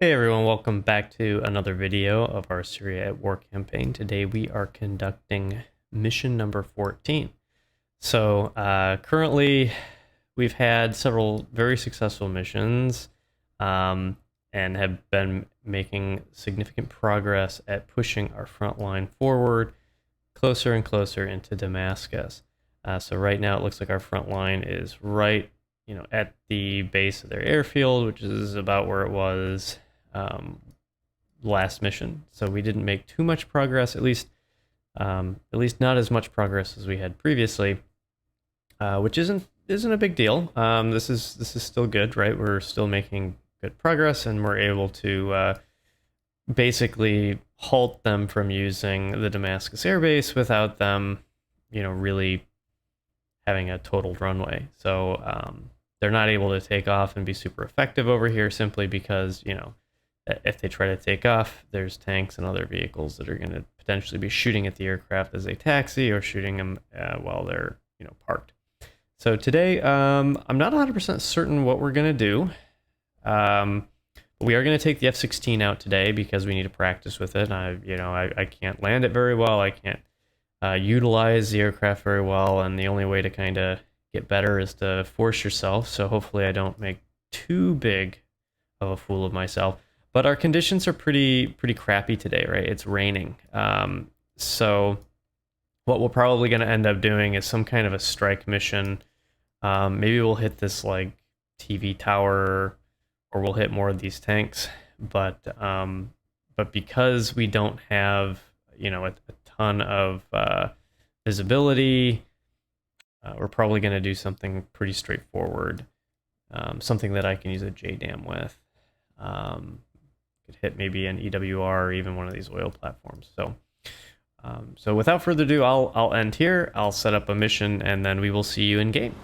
Hey everyone, welcome back to another video of our Syria at War campaign. Today we are conducting mission number 14. So currently we've had several very successful missions and have been making significant progress at pushing our front line forward closer and closer into Damascus. So right now it looks like our front line is right, at the base of their airfield, which is about where it was last mission. So we didn't make too much progress, at least not as much progress as we had previously, which isn't a big deal. This is still good, right? We're still making good progress, and we're able to basically halt them from using the Damascus airbase without them, really having a totaled runway. So they're not able to take off and be super effective over here simply because, if they try to take off, there's tanks and other vehicles that are going to potentially be shooting at the aircraft as they taxi or shooting them while they're, parked. So today, I'm not 100% certain what we're going to do. We are going to take the F-16 out today because we need to practice with it. I can't land it very well. I can't utilize the aircraft very well, and the only way to kind of get better is to force yourself. So hopefully I don't make too big of a fool of myself. But our conditions are pretty crappy today, right? It's raining. So what we're probably going to end up doing is some kind of a strike mission. Maybe we'll hit this like TV tower, or we'll hit more of these tanks. But because we don't have a ton of visibility, we're probably going to do something pretty straightforward, something that I can use a JDAM with. Could hit maybe an EWR or even one of these oil platforms. So without further ado, I'll end here. I'll set up a mission, and then we will see you in game.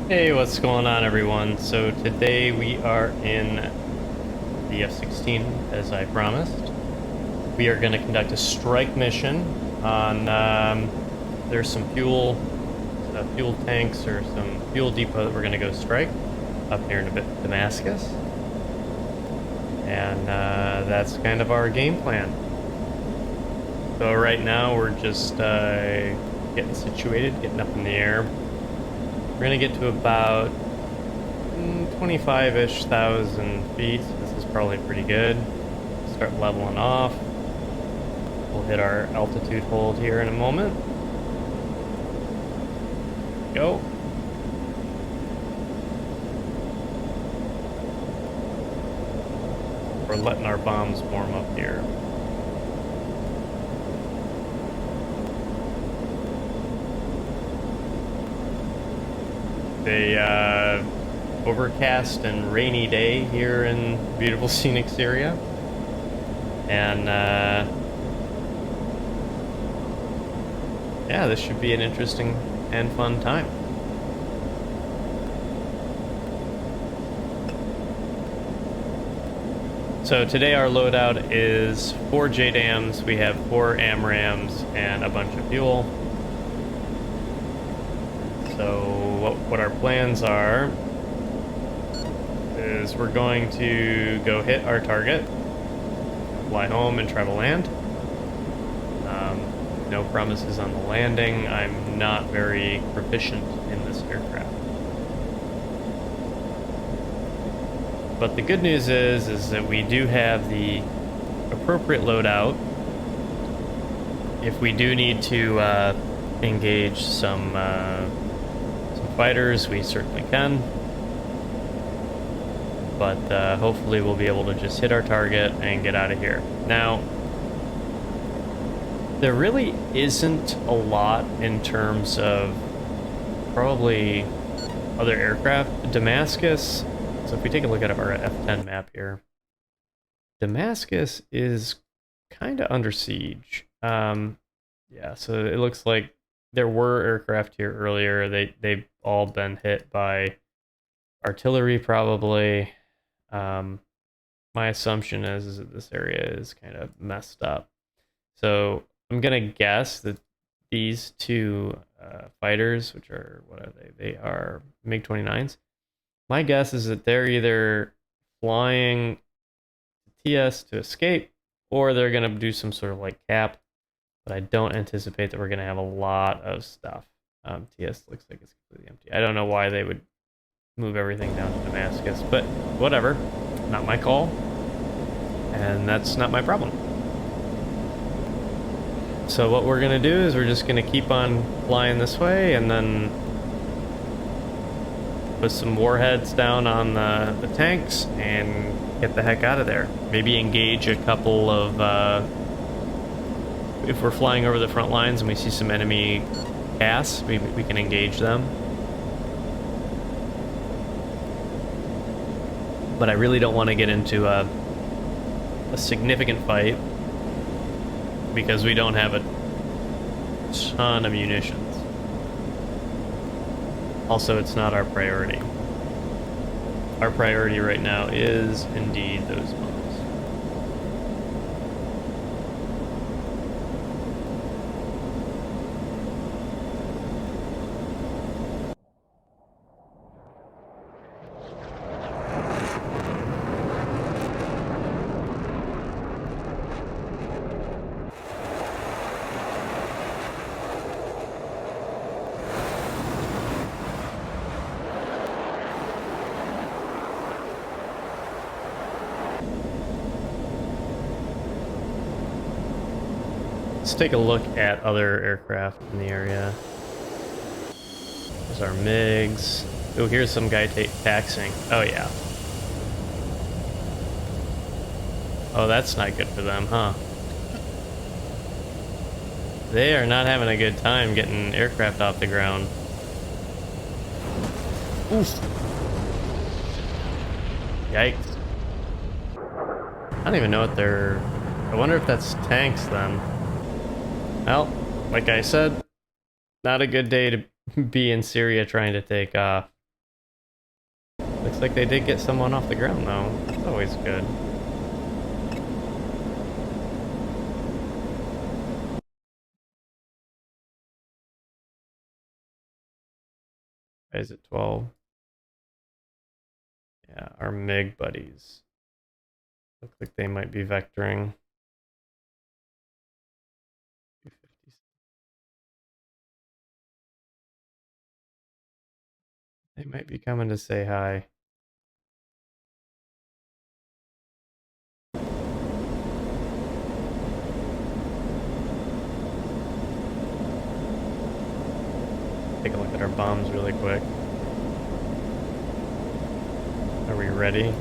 Hey, what's going on, everyone? So today we are in the F-16, as I promised. We are going to conduct a strike mission on, there's some fuel tanks or some fuel depot that we're going to go strike up here in Damascus. And that's kind of our game plan. So right now we're just getting situated, getting up in the air. We're going to get to about 25-ish thousand feet. So this is probably pretty good. Start leveling off. We'll hit our altitude hold here in a moment. Go. We're letting our bombs warm up here. A overcast and rainy day here in beautiful scenic Syria, and yeah, this should be an interesting and fun time. So today our loadout is 4 JDAMs, we have 4 AMRAAMs, and a bunch of fuel. So what our plans are is we're going to go hit our target, fly home, and try to land. No promises on the landing. I'm not very proficient in this aircraft. But the good news is that we do have the appropriate loadout. If we do need to engage some fighters, we certainly can. But hopefully we'll be able to just hit our target and get out of here. Now, there really isn't a lot in terms of probably other aircraft. Damascus, so if we take a look at our F10 map here, Damascus is kind of under siege. Yeah, so it looks like there were aircraft here earlier. They've all been hit by artillery probably. My assumption is that this area is kind of messed up. So I'm gonna guess that these two fighters, which are, what are they? They are MiG-29s. My guess is that they're either flying TS to escape, or they're gonna do some sort of like cap. But I don't anticipate that we're gonna have a lot of stuff. TS looks like it's completely empty. I don't know why they would move everything down to Damascus, but whatever. Not my call, and that's not my problem. So what we're gonna do is we're just gonna keep on flying this way, and then put some warheads down on the tanks and get the heck out of there. Maybe engage a couple of, if we're flying over the front lines and we see some enemy gas, we can engage them. But I really don't want to get into a significant fight because we don't have a ton of munitions. Also, it's not our priority. Our priority right now is indeed those bombs. Let's take a look at other aircraft in the area. There's our MiGs. Oh, here's some guy taxing. Oh, yeah. Oh, that's not good for them, huh? They are not having a good time getting aircraft off the ground. Oof. Yikes. I don't even know what they're... I wonder if that's tanks then. Well, like I said, not a good day to be in Syria trying to take off. Looks like they did get someone off the ground though. That's always good. Is it 12? Yeah, our MiG buddies. Look like they might be vectoring. They might be coming to say hi. Take a look at our bombs really quick. Are we ready?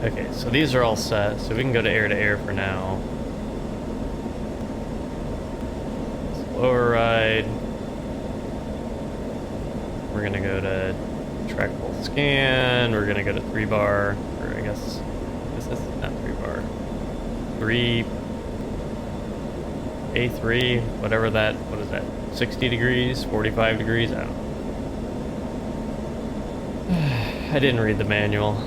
Okay, so these are all set, so we can go to air for now. Override. We're gonna go to trackable scan. We're gonna go to 3-bar, or I guess this is not 3-bar. 3 A3, whatever that. What is that? 60 degrees, 45 degrees. I don't know. I didn't read the manual.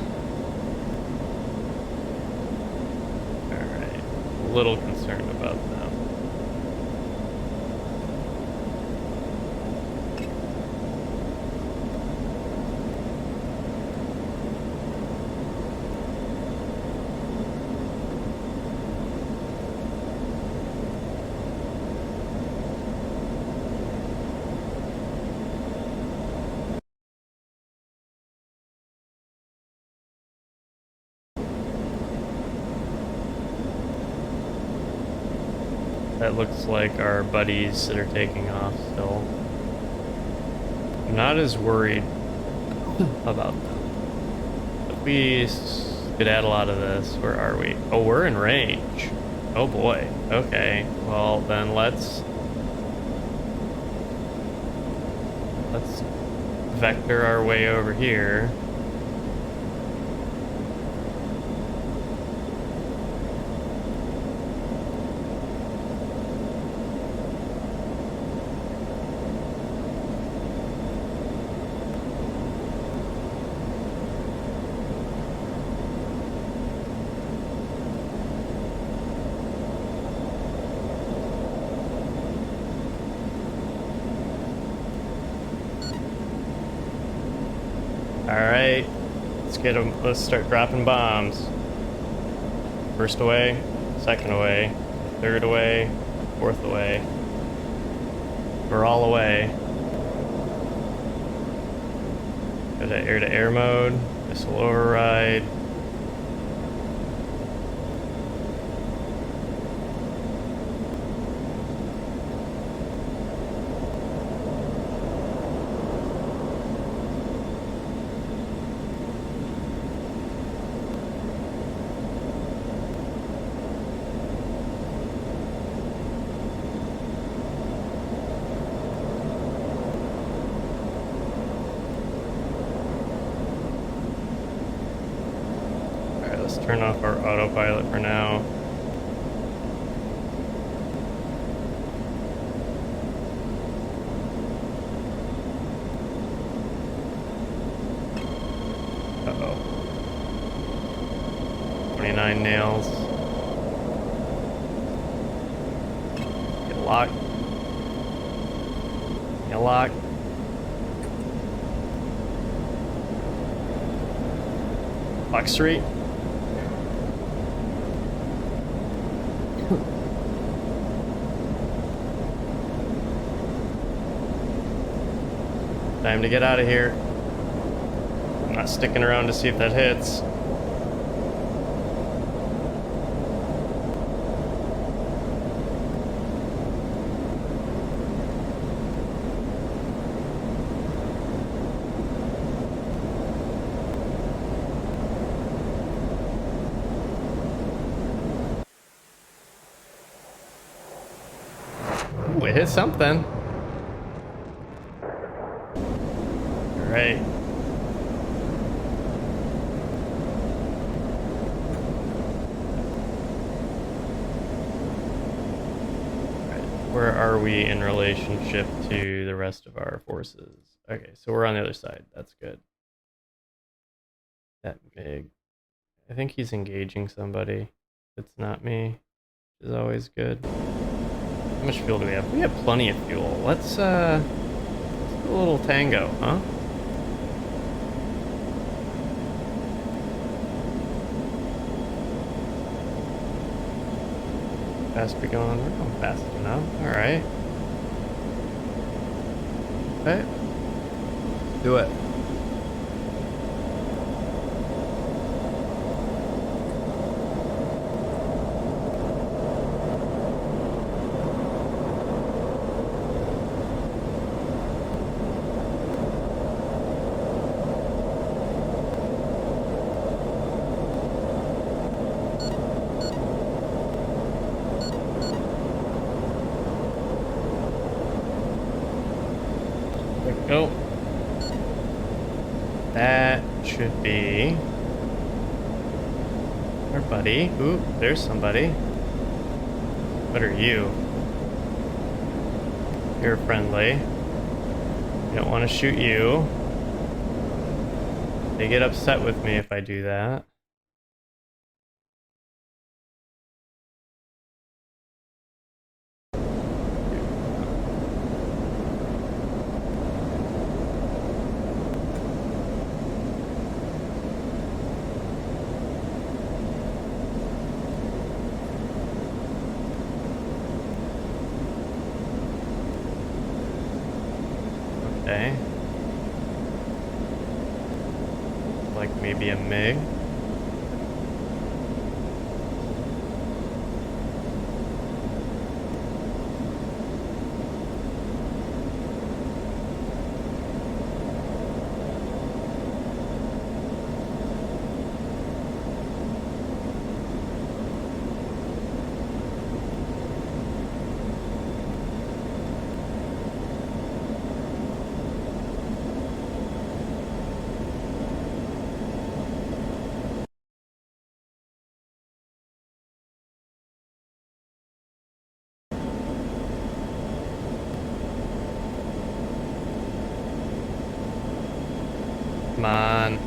All right, a little concerned about that. That looks like our buddies that are taking off still. I'm not as worried about them. If we could add a lot of this, where are we? Oh, we're in range. Oh boy. Okay. Well, then let's vector our way over here. Alright, let's get them, let's start dropping bombs. First away, second away, third away, fourth away. We're all away. Go to air-to-air mode, missile override. Let's turn off our autopilot for now. Uh-oh. 29 nails. Get locked. Get locked. Lock street. Time to get out of here. I'm not sticking around to see if that hits. Ooh, it hit something. Right. Where are we in relationship to the rest of our forces? Okay, so we're on the other side. That's good. That big. I think he's engaging somebody. It's not me, which is always good. How much fuel do we have? We have plenty of fuel. Let's do a little tango, huh? Fast we going? We're going fast enough. Alright. Okay. Do it. Go. That should be our buddy. Ooh, there's somebody. What are you? You're friendly. We don't want to shoot you. They get upset with me if I do that. Okay. Like maybe a MiG. Come on.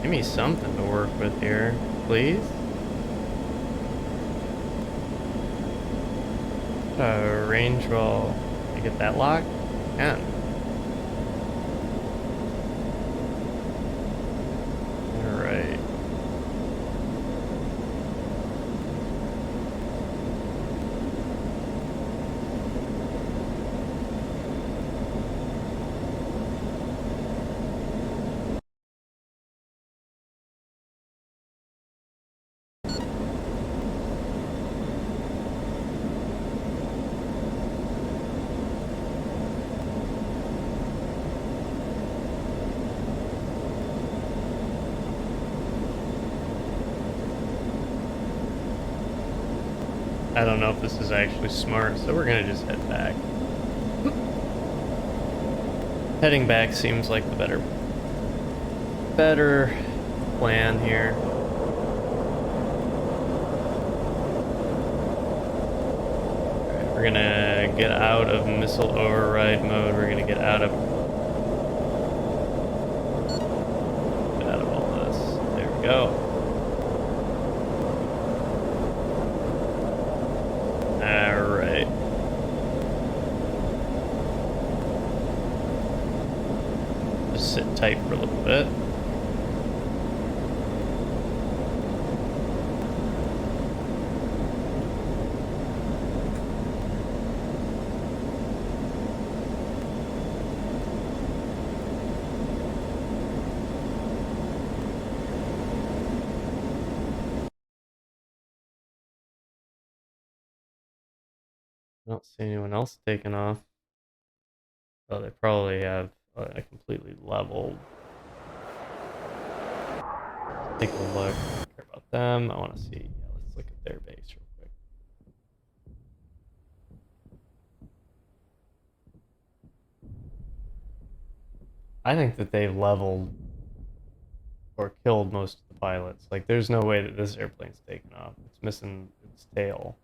Give me something to work with here, please. Range roll. Can I get that locked? Can. Alright. I don't know if this is actually smart, so we're gonna just head back. Heading back seems like the better plan here. Alright, we're gonna get out of missile override mode. We're gonna get out of all this. There we go. Alright. Just sit tight for a little bit. I don't see anyone else taking off. Oh, they probably have a completely leveled. Take a look. I don't care about them. I want to see. Yeah, let's look at their base real quick. I think that they've leveled or killed most of the pilots. Like, there's no way that this airplane's taken off. It's missing its tail.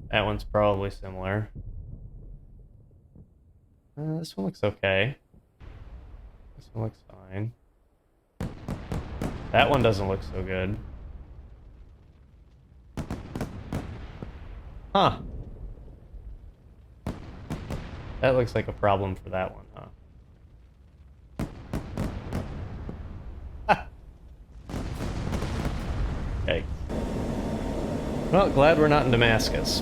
That one's probably similar. This one looks okay. This one looks fine. That one doesn't look so good. Huh. That looks like a problem for that one, huh? Okay. Well, glad we're not in Damascus.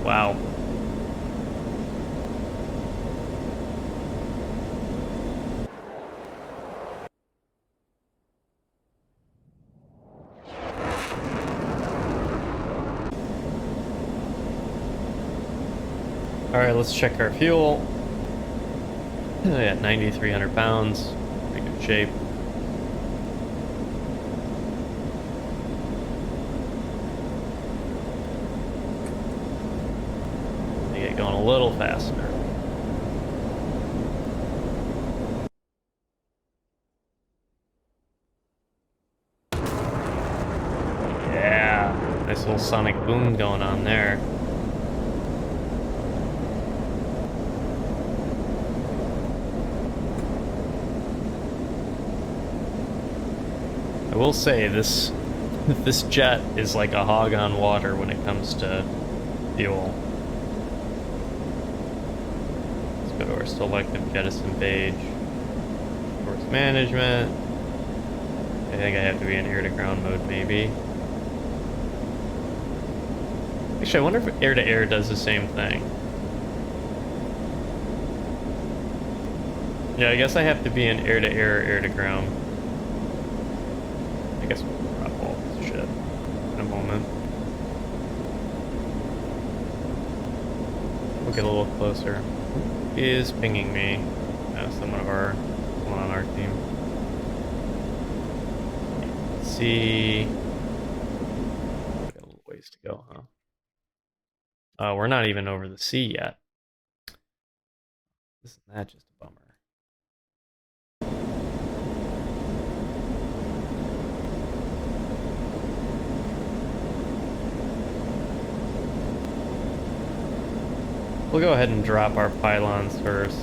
Wow. Alright, let's check our fuel. Yeah, 9,300 pounds. Pretty good shape. They get going a little faster. Yeah, nice little sonic boom going on there. I will say this jet is like a hog on water when it comes to fuel. Let's go to our selective jettison page. Force management. I think I have to be in air-to-ground mode, maybe. Actually, I wonder if air-to-air does the same thing. Yeah, I guess I have to be in air-to-air or air-to-ground. I guess we'll drop all this shit in a moment. We'll get a little closer. He is pinging me. Someone on our team. Let's see. Got a little ways to go, huh? We're not even over the sea yet. Isn't that just a bummer? We'll go ahead and drop our pylons first.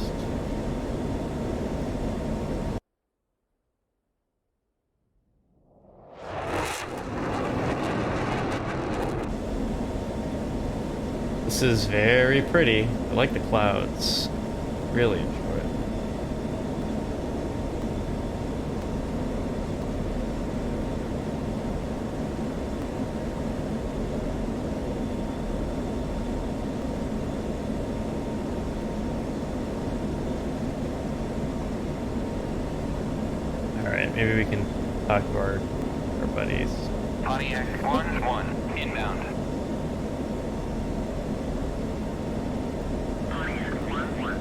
This is very pretty. I like the clouds. Really enjoy it. Alright, maybe we can talk to our buddies. Pontiac 1-1, inbound. Pontiac 1-1,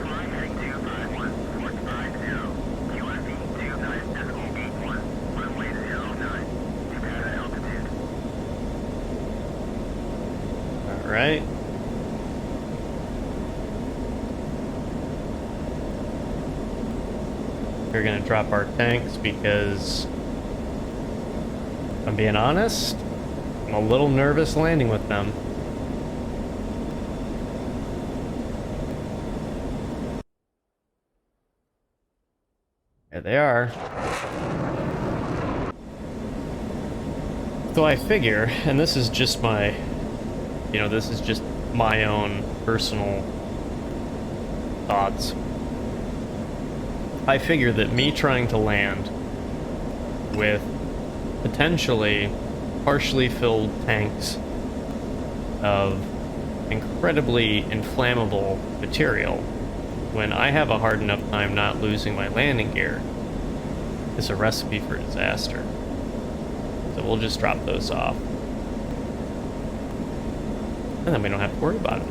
flying heading 251, 450, QFE 29.81, runway 09, Nevada altitude. Alright. We're gonna drop our tanks because, if I'm being honest, I'm a little nervous landing with them. There they are. So I figure, and this is just my, this is just my own personal thoughts. I figure that me trying to land with potentially partially filled tanks of incredibly inflammable material, when I have a hard enough time not losing my landing gear, is a recipe for disaster. So we'll just drop those off. And then we don't have to worry about it.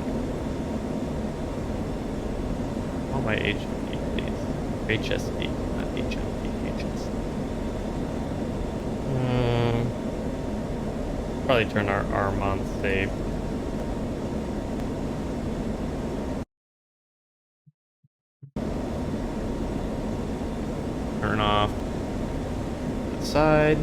Oh, my HMP, please. HSD, not HMP, HSD. Probably turn our arm on safe. Turn off the side.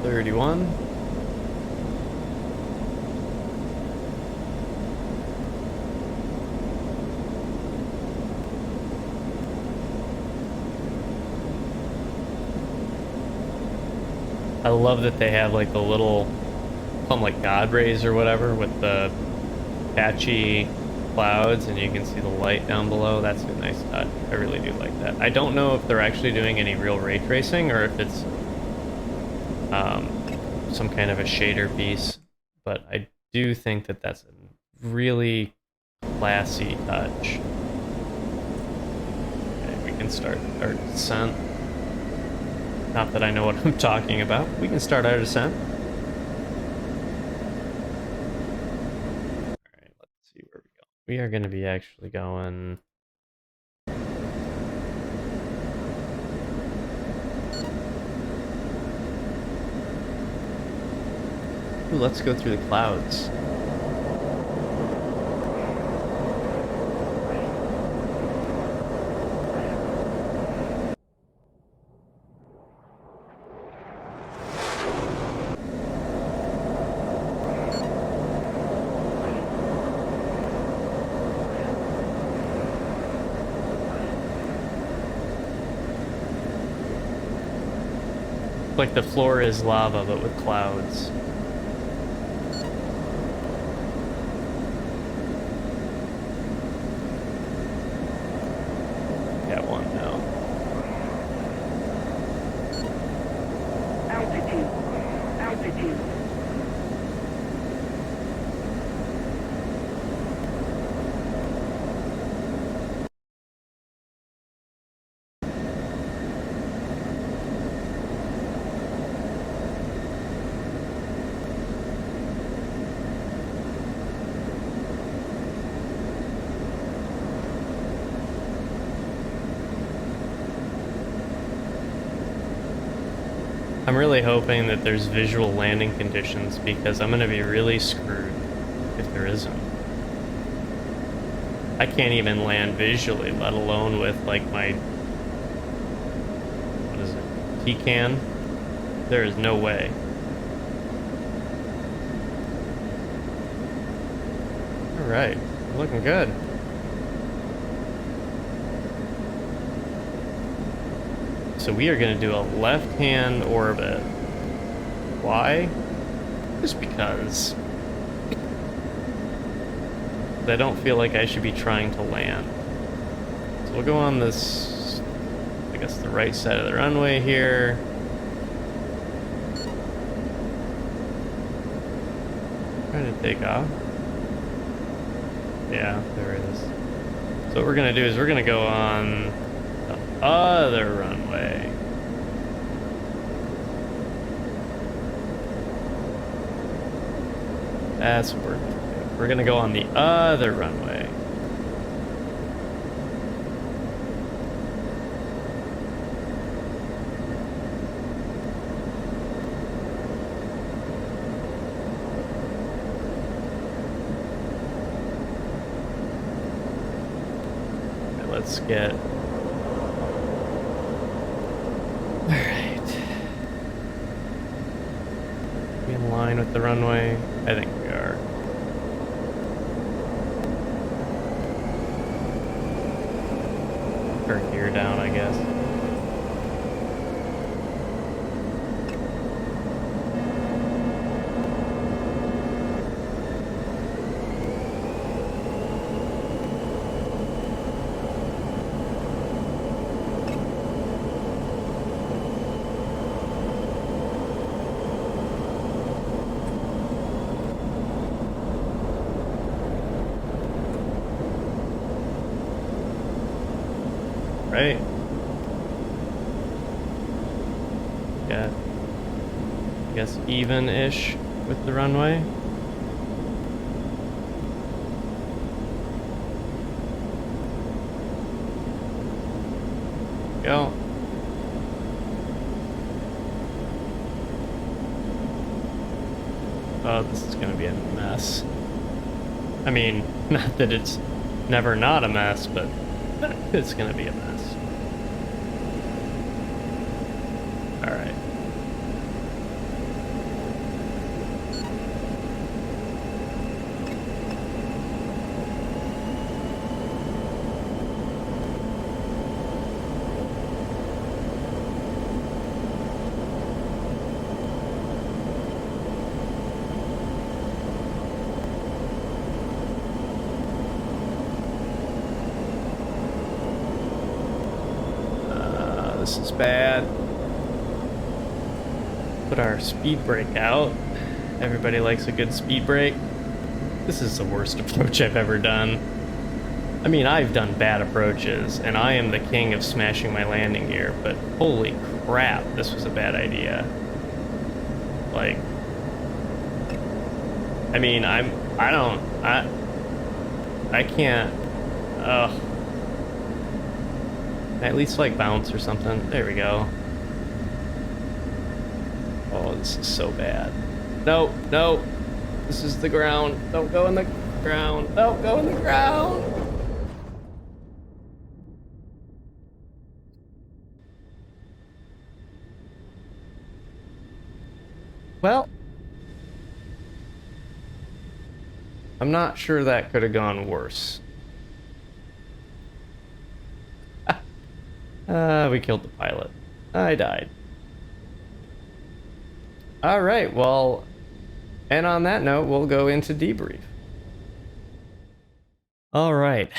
$31. I love that they have like the little, call them like God rays or whatever, with the patchy clouds, and you can see the light down below. That's a nice touch. I really do like that. I don't know if they're actually doing any real ray tracing or if it's some kind of a shader piece, but I do think that that's a really classy touch. Okay, we can start our descent. Not that I know what I'm talking about. We can start our descent. Alright, let's see where we go. We are going to be actually going... Ooh, let's go through the clouds. Like the floor is lava, but with clouds. Got one now. Altitude. Altitude. I'm really hoping that there's visual landing conditions because I'm going to be really screwed if there isn't. I can't even land visually, let alone with like my, what is it, T-can? There is no way. Alright, looking good. So we are going to do a left-hand orbit. Why? Just because. I don't feel like I should be trying to land. So we'll go on this, I guess, the right side of the runway here. Trying to take off. Yeah, there it is. So what we're gonna do is we're gonna go on the other runway. That's what we're gonna do. We're gonna go on the other runway. Let's get... Alright. We in line with the runway? I think we are. Our gear down, I guess. Right? Yeah. I guess even-ish with the runway. Go. Oh, this is gonna be a mess. I mean, not that it's never not a mess, but it's gonna be a mess. Alright. This is bad. Put our speed brake out. Everybody likes a good speed brake. This is the worst approach I've ever done. I mean, I've done bad approaches, and I am the king of smashing my landing gear, but holy crap, this was a bad idea. Like, I mean, I can't, ugh. At least like bounce or something. There we go. Oh, this is so bad. No, no. This is the ground. Don't go in the ground. Don't go in the ground. Well, I'm not sure that could have gone worse. We killed the pilot. I died. Alright, well, and on that note, we'll go into debrief. Alright,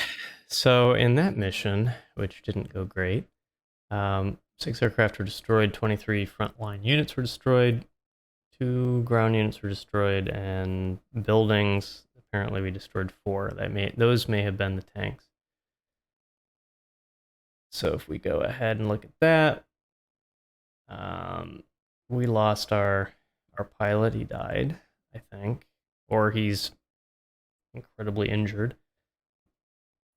so in that mission, which didn't go great, 6 aircraft were destroyed, 23 frontline units were destroyed, 2 ground units were destroyed, and buildings, apparently we destroyed 4. Those may have been the tanks. So if we go ahead and look at that, we lost our pilot. He died, I think, or he's incredibly injured.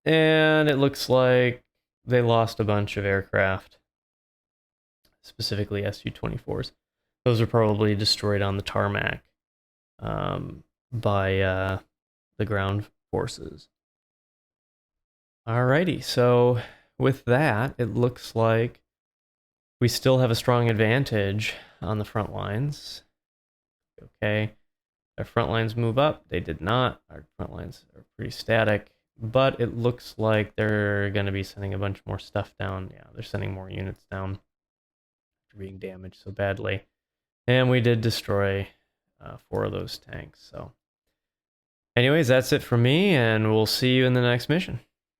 And it looks like they lost a bunch of aircraft, specifically Su-24s. Those are probably destroyed on the tarmac by the ground forces. Alrighty, so with that, it looks like we still have a strong advantage on the front lines. Okay, our front lines move up. They did not. Our front lines are pretty static, but it looks like they're going to be sending a bunch more stuff down. Yeah, they're sending more units down after being damaged so badly. And we did destroy 4 of those tanks. So anyways, that's it for me, and we'll see you in the next mission.